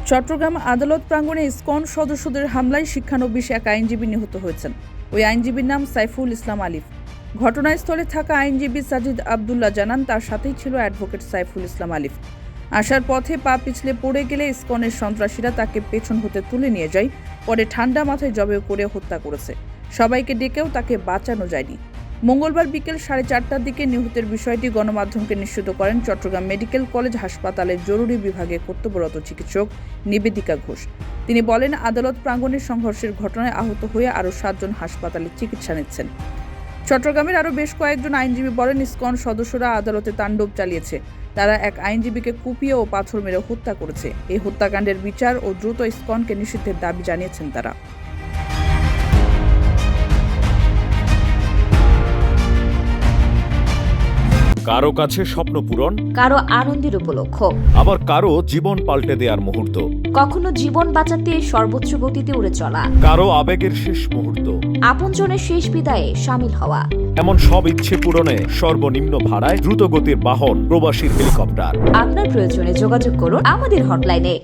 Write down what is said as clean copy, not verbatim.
চট্টগ্রাম আদালত প্রাঙ্গণে ইসকন সদস্যদের হামলায় শিক্ষানবিশ এক আইনজীবী নিহত হয়েছেন। ওই আইনজীবীর নাম সাইফুল ইসলাম আলিফ। ঘটনাস্থলে থাকা আইনজীবী সাজিদ আবদুল্লাহ জানান, তার সাথেই ছিল অ্যাডভোকেট সাইফুল ইসলাম আলিফ। আসার পথে পা পিছলে পড়ে গেলে ইসকনের সন্ত্রাসীরা তাকে পেছন হতে তুলে নিয়ে যায়। পরে ঠান্ডা মাথায় জবেও করে হত্যা করেছে। সবাইকে ডেকেও তাকে বাঁচানো যায়নি। মঙ্গলবার বিকেল 4:30টার দিকে নিহতের বিষয়টি গণমাধ্যমকে নিশ্চিত করেন চট্টগ্রাম মেডিকেল কলেজ হাসপাতালের জরুরি বিভাগে কর্তব্যরত চিকিৎসক নিবেদিকা ঘোষ। তিনি বলেন, আদালত প্রাঙ্গণের সংঘর্ষের ঘটনায় আহত হয়ে আরও 7 জন হাসপাতালে চিকিৎসা নিচ্ছেন। চট্টগ্রামের আরও বেশ কয়েকজন আইনজীবী বলেন, ইসকন সদস্যরা আদালতে তাণ্ডব চালিয়েছে। তারা এক আইনজীবীকে কুপিয়ে ও পাথর মেরে হত্যা করেছে। এই হত্যাকাণ্ডের বিচার ও দ্রুত ইসকনকে নিষিদ্ধের দাবি জানিয়েছেন তারা। কারো কাছে স্বপ্ন পূরণ, কারো আনন্দের উপলক্ষ, আবার কারো জীবন পাল্টে দেওয়ার মুহূর্ত, কখনো জীবন বাঁচাতে সর্বোচ্চ গতিতে উড়ে চলা, কারো আবেগের শেষ মুহূর্ত, আপনজনের শেষ বিদায়ে শামিল হওয়া। এমন সব ইচ্ছে পূরণে সর্বনিম্ন ভাড়ায় দ্রুতগতির বাহন প্রবাসীর হেলিকপ্টার। আপনার প্রয়োজনে যোগাযোগ করুন আমাদের হটলাইনে।